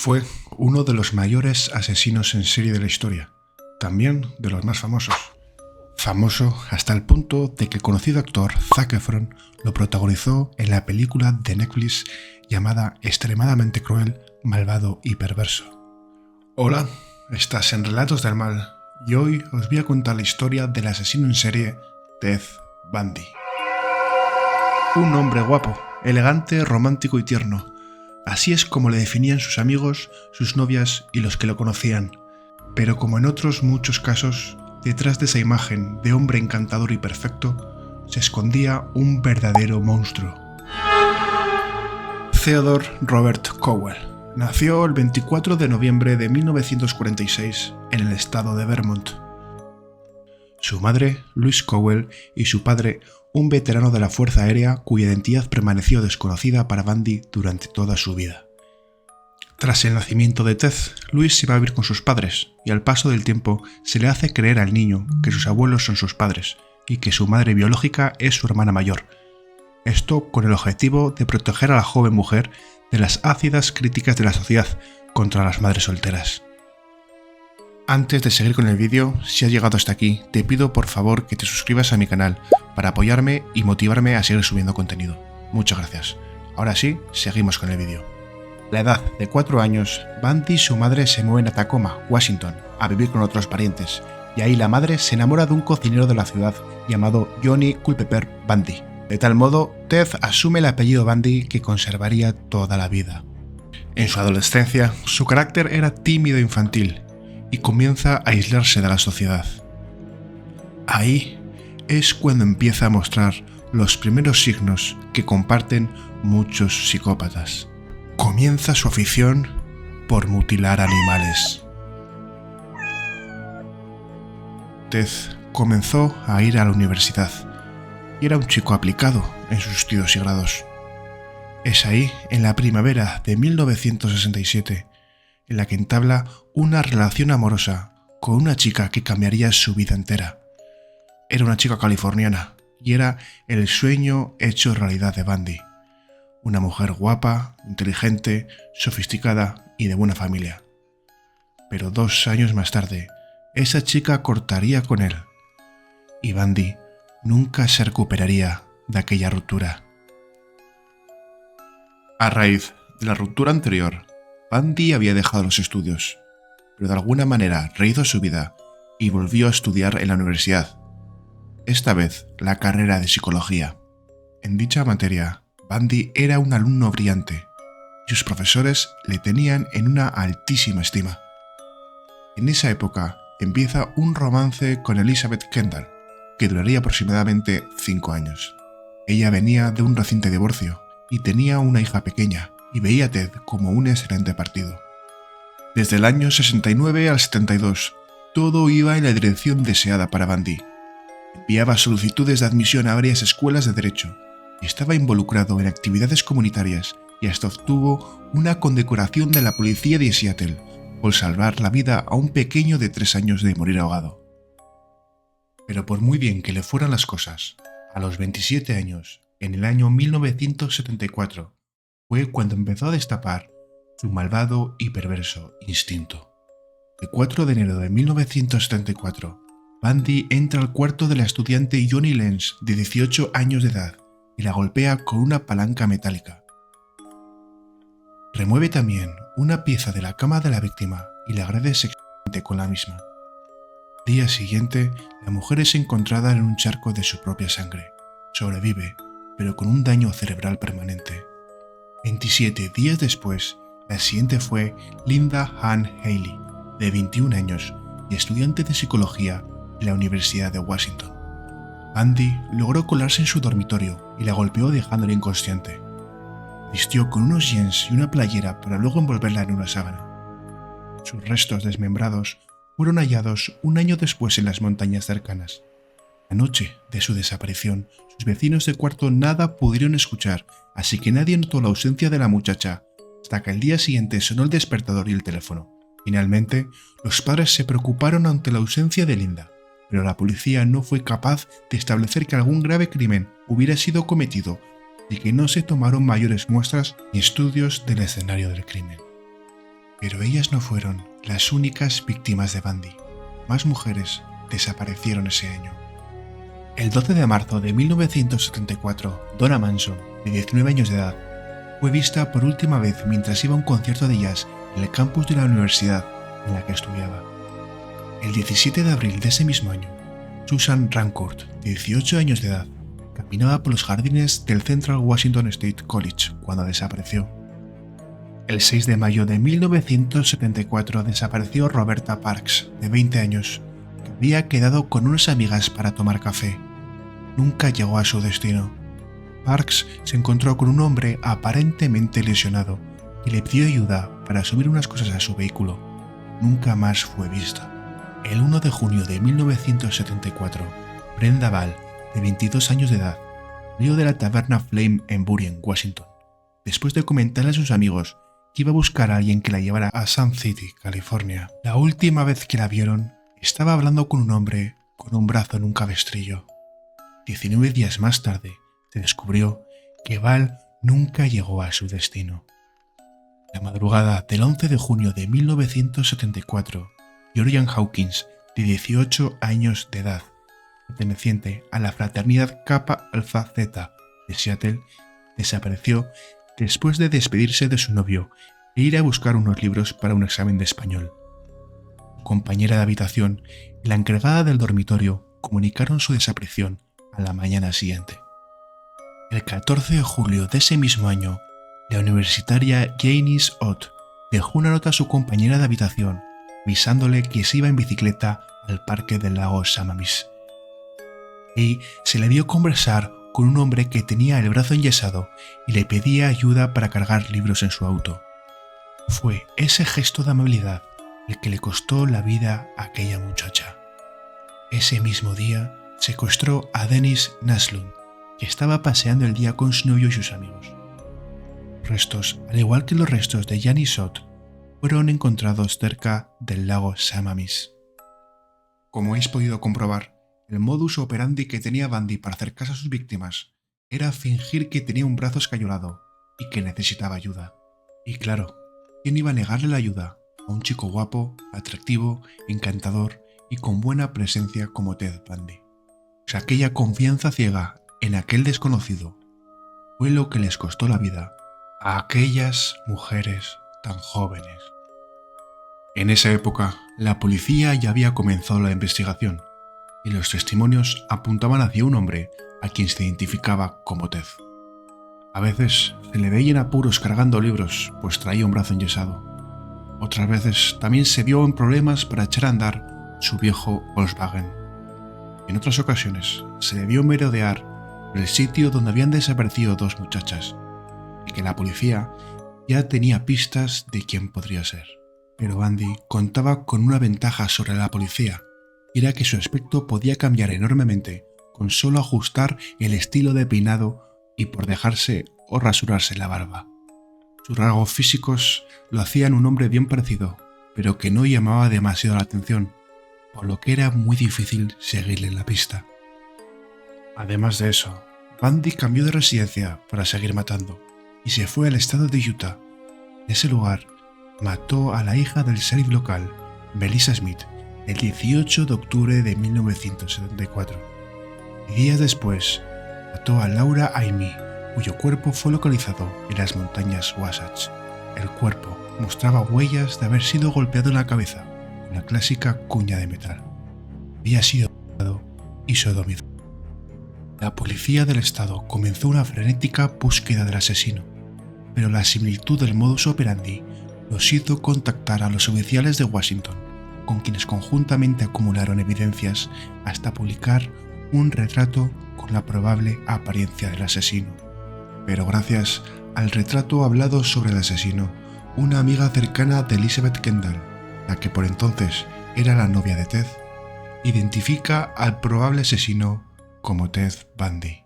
Fue uno de los mayores asesinos en serie de la historia, también de los más famosos. Famoso hasta el punto de que el conocido actor Zac Efron lo protagonizó en la película de Netflix llamada Extremadamente cruel, malvado y perverso. Hola, estás en Relatos del Mal y hoy os voy a contar la historia del asesino en serie Ted Bundy. Un hombre guapo, elegante, romántico y tierno. Así es como le definían sus amigos, sus novias y los que lo conocían. Pero como en otros muchos casos, detrás de esa imagen de hombre encantador y perfecto, se escondía un verdadero monstruo. Theodore Robert Cowell nació el 24 de noviembre de 1946 en el estado de Vermont. Su madre, Louise Cowell, y su padre, un veterano de la Fuerza Aérea cuya identidad permaneció desconocida para Bundy durante toda su vida. Tras el nacimiento de Ted, Louise se va a vivir con sus padres y al paso del tiempo se le hace creer al niño que sus abuelos son sus padres y que su madre biológica es su hermana mayor. Esto con el objetivo de proteger a la joven mujer de las ácidas críticas de la sociedad contra las madres solteras. Antes de seguir con el vídeo, si has llegado hasta aquí, te pido por favor que te suscribas a mi canal para apoyarme y motivarme a seguir subiendo contenido. Muchas gracias. Ahora sí, seguimos con el vídeo. A la edad de 4 años, Bundy y su madre se mueven a Tacoma, Washington, a vivir con otros parientes, y ahí la madre se enamora de un cocinero de la ciudad llamado Johnny Culpeper Bundy. De tal modo, Ted asume el apellido Bundy que conservaría toda la vida. En su adolescencia, su carácter era tímido e infantil, y comienza a aislarse de la sociedad. Ahí es cuando empieza a mostrar los primeros signos que comparten muchos psicópatas. Comienza su afición por mutilar animales. Ted comenzó a ir a la universidad y era un chico aplicado en sus estudios y grados. Es ahí, en la primavera de 1967, en la que entabla una relación amorosa con una chica que cambiaría su vida entera. Era una chica californiana y era el sueño hecho realidad de Bundy. Una mujer guapa, inteligente, sofisticada y de buena familia. Pero 2 años más tarde, esa chica cortaría con él y Bundy nunca se recuperaría de aquella ruptura. A raíz de la ruptura anterior, Bundy había dejado los estudios, pero de alguna manera rehizo su vida y volvió a estudiar en la universidad, esta vez la carrera de psicología. En dicha materia, Bundy era un alumno brillante y sus profesores le tenían en una altísima estima. En esa época empieza un romance con Elizabeth Kendall, que duraría aproximadamente 5 años. Ella venía de un reciente divorcio y tenía una hija pequeña, y veía a Ted como un excelente partido. Desde el año 69 al 72, todo iba en la dirección deseada para Bundy. Enviaba solicitudes de admisión a varias escuelas de derecho y estaba involucrado en actividades comunitarias y hasta obtuvo una condecoración de la policía de Seattle por salvar la vida a un pequeño de 3 años de morir ahogado. Pero por muy bien que le fueran las cosas, a los 27 años, en el año 1974, fue cuando empezó a destapar su malvado y perverso instinto. El 4 de enero de 1974, Bundy entra al cuarto de la estudiante Joni Lenz, de 18 años de edad, y la golpea con una palanca metálica. Remueve también una pieza de la cama de la víctima y la agrede sexualmente con la misma. Al día siguiente, la mujer es encontrada en un charco de su propia sangre. Sobrevive, pero con un daño cerebral permanente. 27 días después, la siguiente fue Linda Ann Haley, de 21 años y estudiante de psicología en la Universidad de Washington. Bundy logró colarse en su dormitorio y la golpeó dejándola inconsciente. Vistió con unos jeans y una playera para luego envolverla en una sábana. Sus restos desmembrados fueron hallados un año después en las montañas cercanas. La noche de su desaparición, sus vecinos de cuarto nada pudieron escuchar, así que nadie notó la ausencia de la muchacha, hasta que al día siguiente sonó el despertador y el teléfono. Finalmente, los padres se preocuparon ante la ausencia de Linda, pero la policía no fue capaz de establecer que algún grave crimen hubiera sido cometido y que no se tomaron mayores muestras ni estudios del escenario del crimen. Pero ellas no fueron las únicas víctimas de Bundy. Más mujeres desaparecieron ese año. El 12 de marzo de 1974, Donna Manson, de 19 años de edad, fue vista por última vez mientras iba a un concierto de jazz en el campus de la universidad en la que estudiaba. El 17 de abril de ese mismo año, Susan Rancourt, de 18 años de edad, caminaba por los jardines del Central Washington State College cuando desapareció. El 6 de mayo de 1974 desapareció Roberta Parks, de 20 años, que había quedado con unas amigas para tomar café. Nunca llegó a su destino. Parks se encontró con un hombre aparentemente lesionado y le pidió ayuda para subir unas cosas a su vehículo. Nunca más fue vista. El 1 de junio de 1974, Brenda Ball, de 22 años de edad, salió de la taberna Flame en Burien, Washington, después de comentarle a sus amigos que iba a buscar a alguien que la llevara a Sun City, California. La última vez que la vieron, estaba hablando con un hombre con un brazo en un cabestrillo. 19 días más tarde, se descubrió que Ball nunca llegó a su destino. La madrugada del 11 de junio de 1974, Georgian Hawkins, de 18 años de edad, perteneciente a la fraternidad Kappa Alpha Zeta de Seattle, desapareció después de despedirse de su novio e ir a buscar unos libros para un examen de español. Su compañera de habitación y la encargada del dormitorio comunicaron su desaparición a la mañana siguiente. El 14 de julio de ese mismo año, la universitaria Janice Ott dejó una nota a su compañera de habitación avisándole que se iba en bicicleta al parque del lago Sammamish. Y se le vio conversar con un hombre que tenía el brazo enyesado y le pedía ayuda para cargar libros en su auto. Fue ese gesto de amabilidad el que le costó la vida a aquella muchacha. Ese mismo día secuestró a Dennis Naslund, que estaba paseando el día con su novio y sus amigos. Los restos, al igual que los restos de Janice Ott, fueron encontrados cerca del lago Sammamish. Como habéis podido comprobar, el modus operandi que tenía Bundy para acercarse a sus víctimas era fingir que tenía un brazo escayolado y que necesitaba ayuda. Y claro, ¿quién iba a negarle la ayuda a un chico guapo, atractivo, encantador y con buena presencia como Ted Bundy? Pues aquella confianza ciega en aquel desconocido fue lo que les costó la vida a aquellas mujeres tan jóvenes. En esa época, la policía ya había comenzado la investigación y los testimonios apuntaban hacia un hombre a quien se identificaba como Ted. A veces se le veía en apuros cargando libros, pues traía un brazo enyesado. Otras veces también se vio en problemas para echar a andar su viejo Volkswagen. En otras ocasiones se le vio merodear por el sitio donde habían desaparecido dos muchachas, y que la policía ya tenía pistas de quién podría ser. Pero Bundy contaba con una ventaja sobre la policía, y era que su aspecto podía cambiar enormemente con solo ajustar el estilo de peinado y por dejarse o rasurarse la barba. Sus rasgos físicos lo hacían un hombre bien parecido, pero que no llamaba demasiado la atención, por lo que era muy difícil seguirle en la pista. Además de eso, Bundy cambió de residencia para seguir matando y se fue al estado de Utah. En ese lugar, mató a la hija del sheriff local, Melissa Smith, el 18 de octubre de 1974. Y días después, mató a Laura Aimee, cuyo cuerpo fue localizado en las montañas Wasatch. El cuerpo mostraba huellas de haber sido golpeado en la cabeza con la clásica cuña de metal. Había sido violado y sodomizado. La policía del estado comenzó una frenética búsqueda del asesino, pero la similitud del modus operandi los hizo contactar a los oficiales de Washington, con quienes conjuntamente acumularon evidencias hasta publicar un retrato con la probable apariencia del asesino. Pero gracias al retrato hablado sobre el asesino, una amiga cercana de Elizabeth Kendall, la que por entonces era la novia de Ted, identifica al probable asesino como Ted Bundy.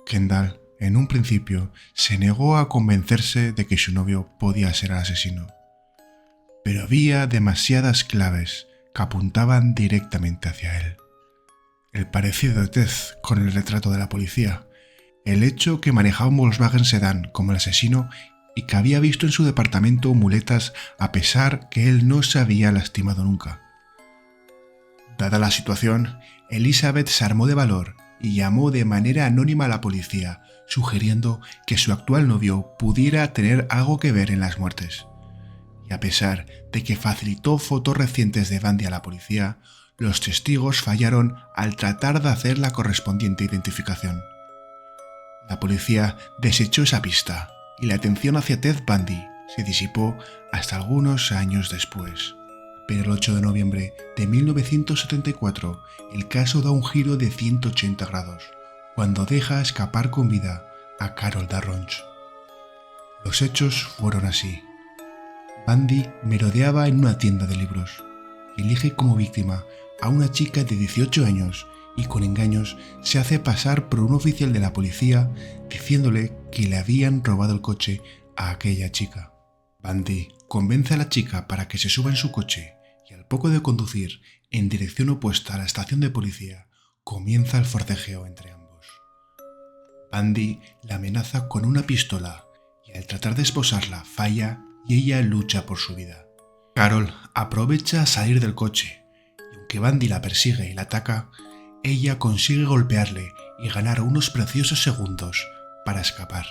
Kendall, en un principio, se negó a convencerse de que su novio podía ser el asesino, pero había demasiadas claves que apuntaban directamente hacia él. El parecido de Ted con el retrato de la policía, el hecho que manejaba un Volkswagen sedán como el asesino y que había visto en su departamento muletas a pesar que él no se había lastimado nunca. Dada la situación, Elizabeth se armó de valor y llamó de manera anónima a la policía, sugiriendo que su actual novio pudiera tener algo que ver en las muertes. Y a pesar de que facilitó fotos recientes de Bundy a la policía, los testigos fallaron al tratar de hacer la correspondiente identificación. La policía desechó esa pista y la atención hacia Ted Bundy se disipó hasta algunos años después. Pero el 8 de noviembre de 1974, el caso da un giro de 180 grados, cuando deja escapar con vida a Carol Darronch. Los hechos fueron así. Bundy merodeaba en una tienda de libros y elige como víctima a una chica de 18 años y con engaños se hace pasar por un oficial de la policía diciéndole que le habían robado el coche a aquella chica. Bundy convence a la chica para que se suba en su coche y al poco de conducir en dirección opuesta a la estación de policía, comienza el forcejeo entre ambos. Bundy la amenaza con una pistola y al tratar de esposarla falla y ella lucha por su vida. Carol aprovecha a salir del coche y aunque Bundy la persigue y la ataca, ella consigue golpearle y ganar unos preciosos segundos para escapar.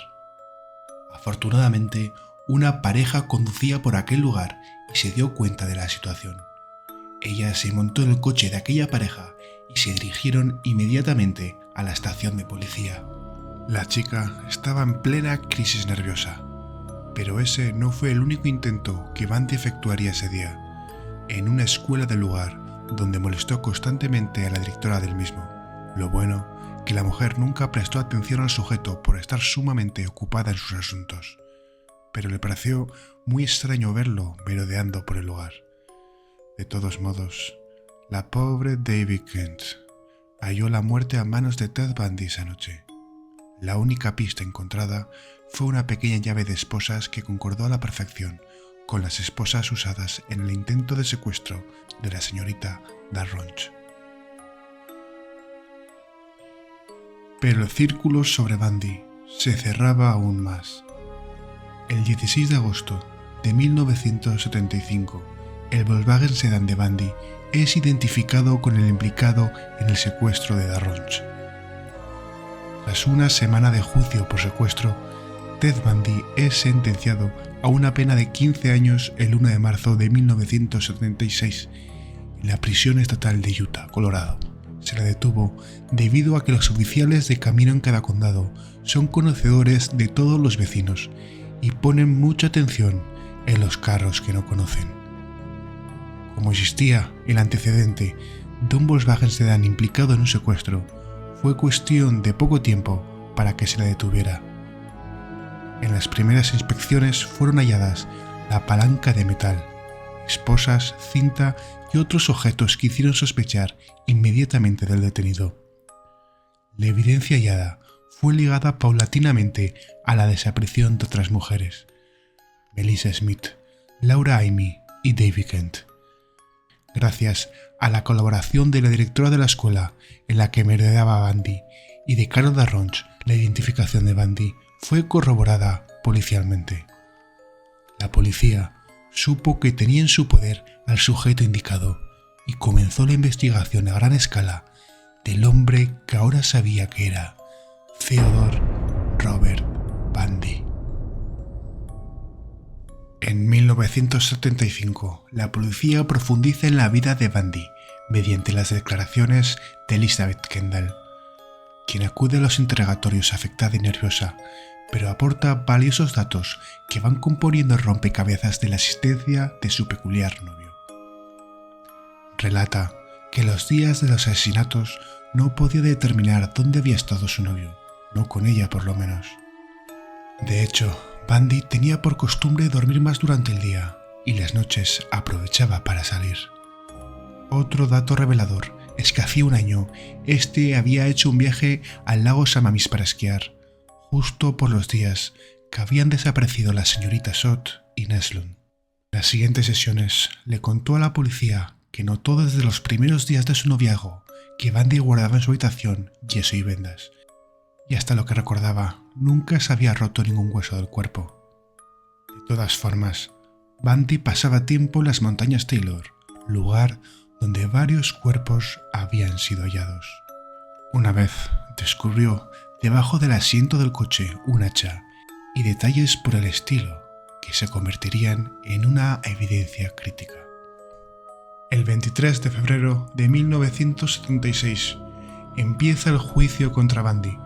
Afortunadamente, una pareja conducía por aquel lugar y se dio cuenta de la situación. Ella se montó en el coche de aquella pareja y se dirigieron inmediatamente a la estación de policía. La chica estaba en plena crisis nerviosa, pero ese no fue el único intento que Bundy efectuaría ese día, en una escuela del lugar donde molestó constantemente a la directora del mismo. Lo bueno, que la mujer nunca prestó atención al sujeto por estar sumamente ocupada en sus asuntos, pero le pareció muy extraño verlo merodeando por el lugar. De todos modos, la pobre Davy Kent halló la muerte a manos de Ted Bundy esa noche. La única pista encontrada fue una pequeña llave de esposas que concordó a la perfección con las esposas usadas en el intento de secuestro de la señorita Darronch. Pero el círculo sobre Bundy se cerraba aún más. El 16 de agosto de 1975, el Volkswagen Sedán de Bundy es identificado con el implicado en el secuestro de Darronch. Tras una semana de juicio por secuestro, Ted Bundy es sentenciado a una pena de 15 años el 1 de marzo de 1976 en la prisión estatal de Utah, Colorado. Se le detuvo debido a que los oficiales de camino en cada condado son conocedores de todos los vecinos y ponen mucha atención en los carros que no conocen. Como existía el antecedente de un Volkswagen Sedán implicado en un secuestro, fue cuestión de poco tiempo para que se le detuviera. En las primeras inspecciones fueron halladas la palanca de metal, esposas, cinta y otros objetos que hicieron sospechar inmediatamente del detenido. La evidencia hallada fue ligada paulatinamente a la desaparición de otras mujeres, Melissa Smith, Laura Amy y Davy Kent. Gracias a la colaboración de la directora de la escuela en la que merodeaba Bundy y de Carol Darronch, la identificación de Bundy fue corroborada policialmente. La policía supo que tenía en su poder al sujeto indicado y comenzó la investigación a gran escala del hombre que ahora sabía que era Theodore Robert Bundy. En 1975, la policía profundiza en la vida de Bundy mediante las declaraciones de Elizabeth Kendall, quien acude a los interrogatorios afectada y nerviosa, pero aporta valiosos datos que van componiendo el rompecabezas de la existencia de su peculiar novio. Relata que los días de los asesinatos no podía determinar dónde había estado su novio, no con ella por lo menos. De hecho, Bundy tenía por costumbre dormir más durante el día y las noches aprovechaba para salir. Otro dato revelador es que hacía un año este había hecho un viaje al lago Sammamish para esquiar, justo por los días que habían desaparecido la señorita Sott y Neslund. Las siguientes sesiones le contó a la policía que notó desde los primeros días de su noviazgo que Bundy guardaba en su habitación yeso y vendas, y hasta lo que recordaba nunca se había roto ningún hueso del cuerpo. todas formas, Bundy pasaba tiempo en las montañas Taylor, lugar donde varios cuerpos habían sido hallados. Una vez descubrió debajo del asiento del coche un hacha y detalles por el estilo que se convertirían en una evidencia crítica. El 23 de febrero de 1976 empieza el juicio contra Bundy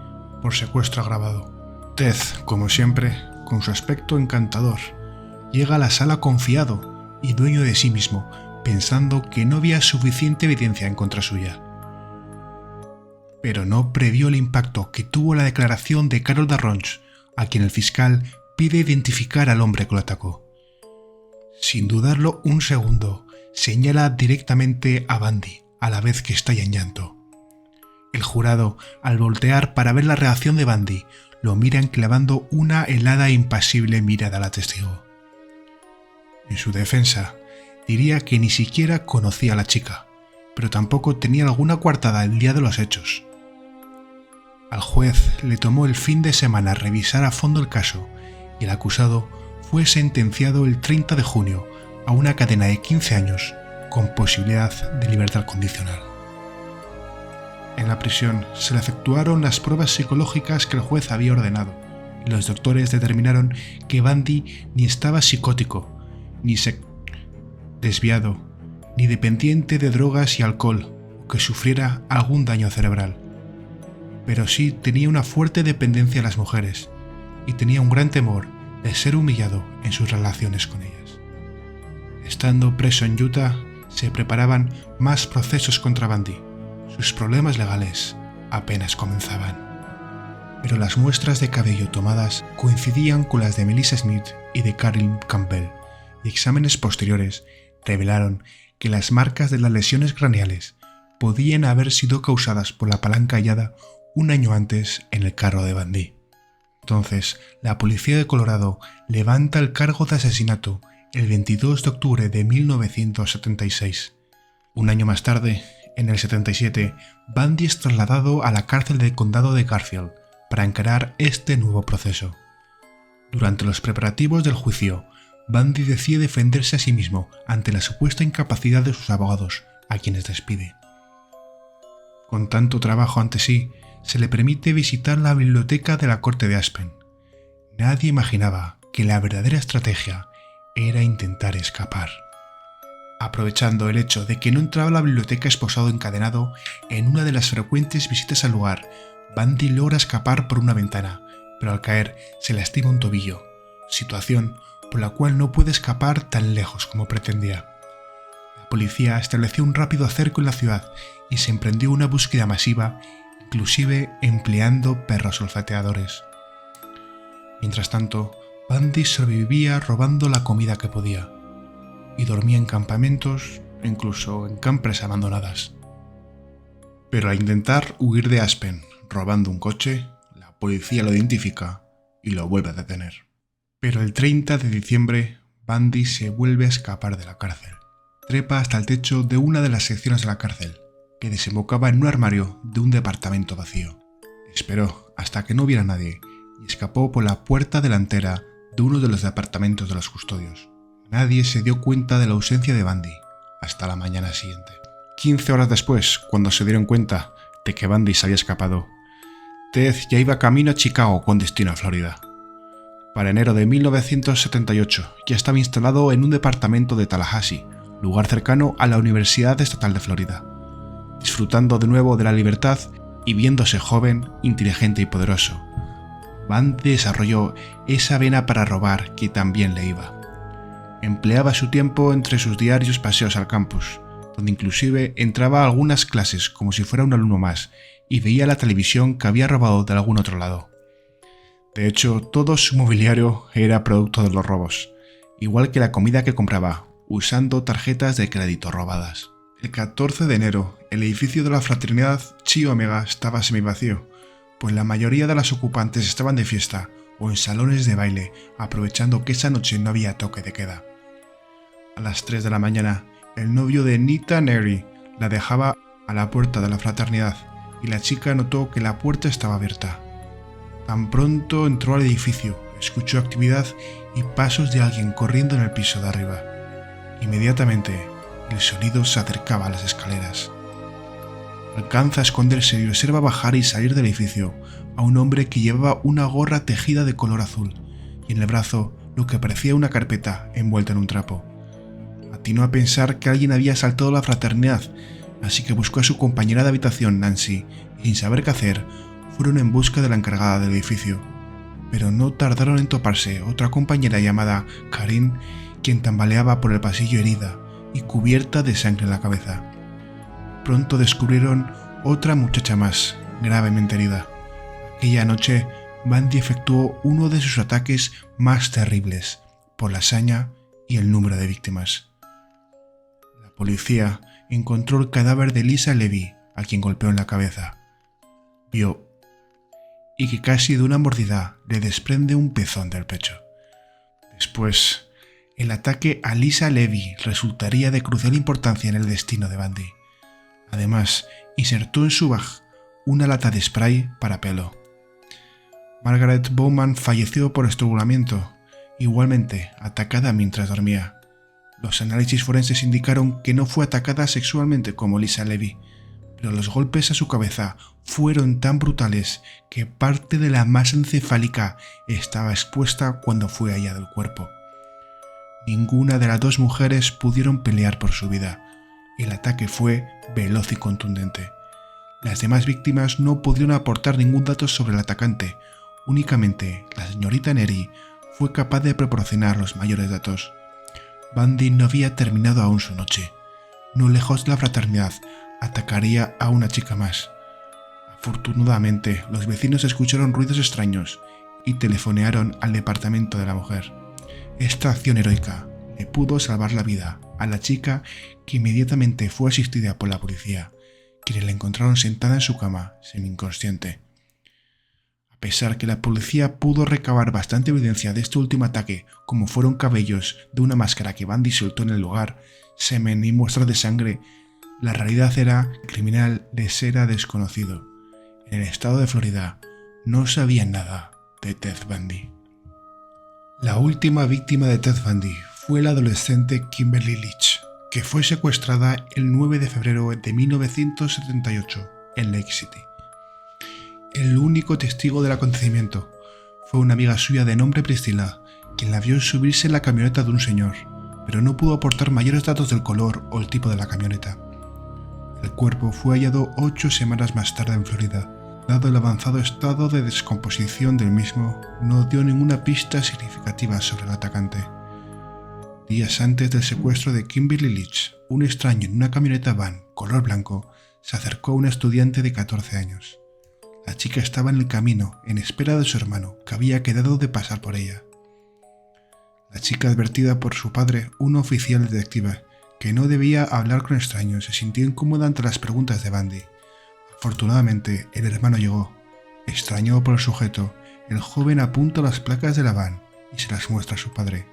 por secuestro agravado. Ted, como siempre, con su aspecto encantador, llega a la sala confiado y dueño de sí mismo, pensando que no había suficiente evidencia en contra suya. Pero no previó el impacto que tuvo la declaración de Carol Darronch, a quien el fiscal pide identificar al hombre que lo atacó. Sin dudarlo un segundo, señala directamente a Bundy, a la vez que estalla en llanto. El jurado, al voltear para ver la reacción de Bundy, lo mira enclavando una helada e impasible mirada a la testigo. En su defensa, diría que ni siquiera conocía a la chica, pero tampoco tenía alguna coartada el día de los hechos. Al juez le tomó el fin de semana revisar a fondo el caso y el acusado fue sentenciado el 30 de junio a una cadena de 15 años con posibilidad de libertad condicional. En la prisión se le efectuaron las pruebas psicológicas que el juez había ordenado y los doctores determinaron que Bundy ni estaba psicótico, ni desviado, ni dependiente de drogas y alcohol o que sufriera algún daño cerebral. Pero sí tenía una fuerte dependencia a las mujeres y tenía un gran temor de ser humillado en sus relaciones con ellas. Estando preso en Utah, se preparaban más procesos contra Bundy. Sus problemas legales apenas comenzaban. Pero las muestras de cabello tomadas coincidían con las de Melissa Smith y de Caryn Campbell, y exámenes posteriores revelaron que las marcas de las lesiones craneales podían haber sido causadas por la palanca hallada un año antes en el carro de Bundy. Entonces, la policía de Colorado levanta el cargo de asesinato el 22 de octubre de 1976. Un año más tarde, en el 77, Bundy es trasladado a la cárcel del condado de Garfield para encarar este nuevo proceso. Durante los preparativos del juicio, Bundy decide defenderse a sí mismo ante la supuesta incapacidad de sus abogados, a quienes despide. Con tanto trabajo ante sí, se le permite visitar la biblioteca de la corte de Aspen. Nadie imaginaba que la verdadera estrategia era intentar escapar. Aprovechando el hecho de que no entraba a la biblioteca esposado encadenado, en una de las frecuentes visitas al lugar, Bundy logra escapar por una ventana, pero al caer se lastima un tobillo, situación por la cual no puede escapar tan lejos como pretendía. La policía estableció un rápido cerco en la ciudad y se emprendió una búsqueda masiva, inclusive empleando perros olfateadores. Mientras tanto, Bundy sobrevivía robando la comida que podía y dormía en campamentos, incluso en campers abandonadas. Pero al intentar huir de Aspen robando un coche, la policía lo identifica y lo vuelve a detener. Pero el 30 de diciembre, Bundy se vuelve a escapar de la cárcel. Trepa hasta el techo de una de las secciones de la cárcel, que desembocaba en un armario de un departamento vacío. Esperó hasta que no hubiera nadie y escapó por la puerta delantera de uno de los departamentos de los custodios. Nadie se dio cuenta de la ausencia de Bundy hasta la mañana siguiente. 15 horas después, cuando se dieron cuenta de que Bundy se había escapado, Ted ya iba camino a Chicago con destino a Florida. Para enero de 1978 ya estaba instalado en un departamento de Tallahassee, lugar cercano a la Universidad Estatal de Florida, disfrutando de nuevo de la libertad y viéndose joven, inteligente y poderoso. Bundy desarrolló esa vena para robar que también le iba. Empleaba su tiempo entre sus diarios paseos al campus, donde inclusive entraba a algunas clases como si fuera un alumno más y veía la televisión que había robado de algún otro lado. De hecho, todo su mobiliario era producto de los robos, igual que la comida que compraba, usando tarjetas de crédito robadas. El 14 de enero, el edificio de la fraternidad Chi Omega estaba semivacío, pues la mayoría de las ocupantes estaban de fiesta o en salones de baile, aprovechando que esa noche no había toque de queda. A las 3 de la mañana, el novio de Nita Neri la dejaba a la puerta de la fraternidad y la chica notó que la puerta estaba abierta. Tan pronto entró al edificio, escuchó actividad y pasos de alguien corriendo en el piso de arriba. Inmediatamente, el sonido se acercaba a las escaleras. Alcanza a esconderse y observa bajar y salir del edificio a un hombre que llevaba una gorra tejida de color azul y en el brazo lo que parecía una carpeta envuelta en un trapo. Atinó a pensar que alguien había asaltado la fraternidad, así que buscó a su compañera de habitación, Nancy, y sin saber qué hacer, fueron en busca de la encargada del edificio. Pero no tardaron en toparse otra compañera llamada Karin, quien tambaleaba por el pasillo herida y cubierta de sangre en la cabeza. Pronto descubrieron otra muchacha más, gravemente herida. Aquella noche, Bundy efectuó uno de sus ataques más terribles, por la hazaña y el número de víctimas. La policía encontró el cadáver de Lisa Levy, a quien golpeó en la cabeza. Vio y que casi de una mordida le desprende un pezón del pecho. Después, el ataque a Lisa Levy resultaría de crucial importancia en el destino de Bundy. Además, insertó en su bag una lata de spray para pelo. Margaret Bowman falleció por estrangulamiento, igualmente atacada mientras dormía. Los análisis forenses indicaron que no fue atacada sexualmente como Lisa Levy, pero los golpes a su cabeza fueron tan brutales que parte de la masa encefálica estaba expuesta cuando fue hallado el cuerpo. Ninguna de las dos mujeres pudieron pelear por su vida. El ataque fue veloz y contundente. Las demás víctimas no pudieron aportar ningún dato sobre el atacante. Únicamente la señorita Neri fue capaz de proporcionar los mayores datos. Bundy no había terminado aún su noche. No lejos de la fraternidad, atacaría a una chica más. Afortunadamente, los vecinos escucharon ruidos extraños y telefonearon al departamento de la mujer. Esta acción heroica le pudo salvar la vida a la chica, que inmediatamente fue asistida por la policía, quienes la encontraron sentada en su cama, semi-inconsciente. A pesar que la policía pudo recabar bastante evidencia de este último ataque, como fueron cabellos de una máscara que Bundy soltó en el lugar, semen y muestras de sangre, la realidad era que el criminal les era desconocido. En el estado de Florida no sabían nada de Ted Bundy. La última víctima de Ted Bundy fue la adolescente Kimberly Leach, que fue secuestrada el 9 de febrero de 1978 en Lake City. El único testigo del acontecimiento fue una amiga suya de nombre Priscilla, quien la vio subirse en la camioneta de un señor, pero no pudo aportar mayores datos del color o el tipo de la camioneta. El cuerpo fue hallado 8 semanas más tarde en Florida. Dado el avanzado estado de descomposición del mismo, no dio ninguna pista significativa sobre el atacante. Días antes del secuestro de Kimberly Leach, un extraño en una camioneta van color blanco se acercó a una estudiante de 14 años. La chica estaba en el camino, en espera de su hermano, que había quedado de pasar por ella. La chica, advertida por su padre, un oficial detective, que no debía hablar con extraños, se sintió incómoda ante las preguntas de Bundy. Afortunadamente, el hermano llegó. Extrañado por el sujeto, el joven apunta las placas de la van y se las muestra a su padre.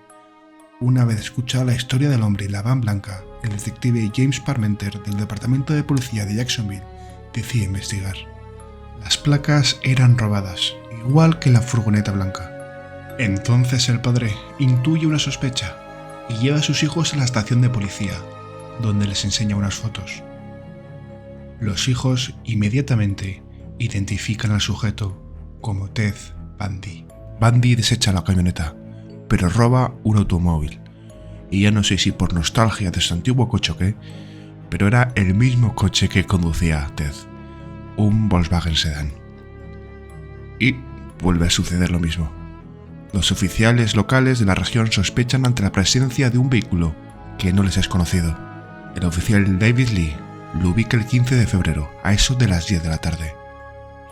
Una vez escuchada la historia del hombre y la van blanca, el detective James Parmenter del Departamento de Policía de Jacksonville decide investigar. Las placas eran robadas, igual que la furgoneta blanca. Entonces el padre intuye una sospecha y lleva a sus hijos a la estación de policía, donde les enseña unas fotos. Los hijos inmediatamente identifican al sujeto como Ted Bundy. Bundy desecha la camioneta, pero roba un automóvil. Y ya no sé si por nostalgia de su antiguo coche o qué, pero era el mismo coche que conducía Ted, un Volkswagen Sedán. Y vuelve a suceder lo mismo. Los oficiales locales de la región sospechan ante la presencia de un vehículo que no les es conocido. El oficial David Lee lo ubica el 15 de febrero a eso de las 10 de la tarde.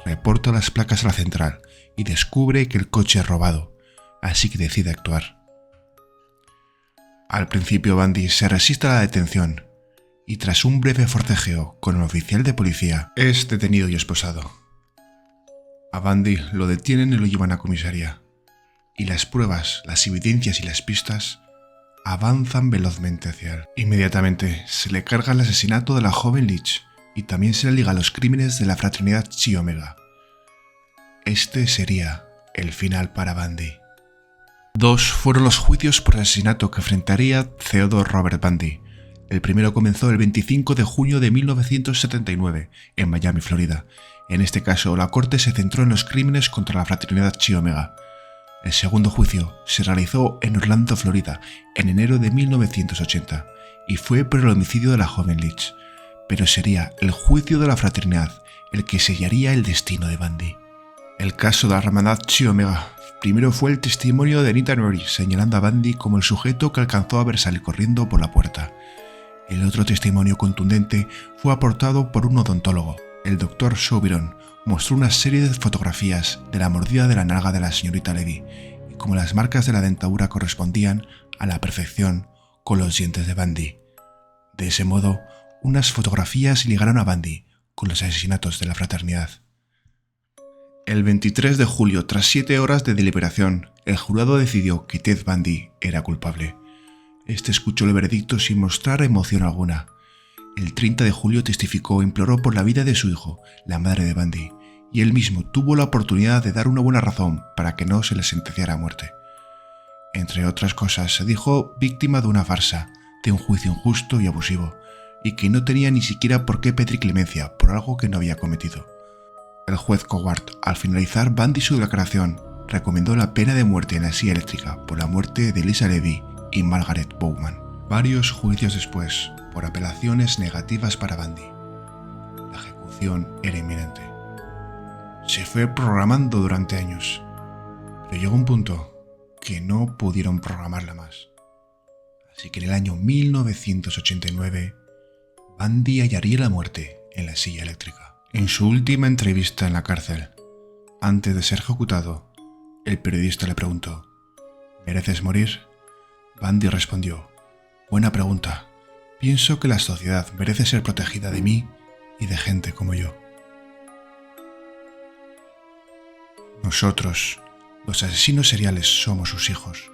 Reporta las placas a la central y descubre que el coche es robado, así que decide actuar. Al principio Bundy se resiste a la detención y tras un breve forcejeo con el oficial de policía es detenido y esposado. A Bundy lo detienen y lo llevan a comisaría. Y las pruebas, las evidencias y las pistas avanzan velozmente hacia él. Inmediatamente se le carga el asesinato de la joven Leach y también se le liga a los crímenes de la fraternidad Chi Omega. Este sería el final para Bundy. Dos fueron los juicios por asesinato que enfrentaría Theodore Robert Bundy. El primero comenzó el 25 de junio de 1979 en Miami, Florida. En este caso, la corte se centró en los crímenes contra la fraternidad Chi Omega. El segundo juicio se realizó en Orlando, Florida, en enero de 1980, y fue por el homicidio de la joven Leach. Pero sería el juicio de la fraternidad el que sellaría el destino de Bundy. El caso de la hermandad Chi Omega. Primero fue el testimonio de Anita Norrie, señalando a Bundy como el sujeto que alcanzó a ver salir corriendo por la puerta. El otro testimonio contundente fue aportado por un odontólogo. El Dr. Chauviron mostró una serie de fotografías de la mordida de la nalga de la señorita Levy, y como las marcas de la dentadura correspondían a la perfección con los dientes de Bundy. De ese modo, unas fotografías ligaron a Bundy con los asesinatos de la fraternidad. El 23 de julio, tras 7 horas de deliberación, el jurado decidió que Ted Bundy era culpable. Este escuchó el veredicto sin mostrar emoción alguna. El 30 de julio testificó e imploró por la vida de su hijo, la madre de Bundy, y él mismo tuvo la oportunidad de dar una buena razón para que no se le sentenciara a muerte. Entre otras cosas, se dijo víctima de una farsa, de un juicio injusto y abusivo, y que no tenía ni siquiera por qué pedir clemencia por algo que no había cometido. El juez Coward, al finalizar Bundy su declaración, recomendó la pena de muerte en la silla eléctrica por la muerte de Lisa Levy y Margaret Bowman. Varios juicios después, por apelaciones negativas para Bundy, la ejecución era inminente. Se fue programando durante años, pero llegó un punto que no pudieron programarla más. Así que en el año 1989, Bundy hallaría la muerte en la silla eléctrica. En su última entrevista en la cárcel, antes de ser ejecutado, el periodista le preguntó: ¿mereces morir? Bundy respondió: buena pregunta. Pienso que la sociedad merece ser protegida de mí y de gente como yo. Nosotros, los asesinos seriales, somos sus hijos,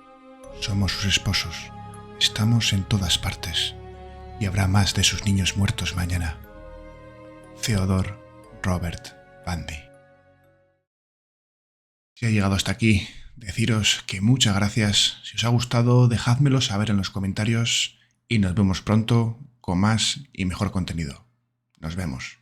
somos sus esposos, estamos en todas partes y habrá más de sus niños muertos mañana. Theodore Robert Bundy. Si ha llegado hasta aquí, deciros que muchas gracias. Si os ha gustado, dejádmelo saber en los comentarios y nos vemos pronto con más y mejor contenido. Nos vemos.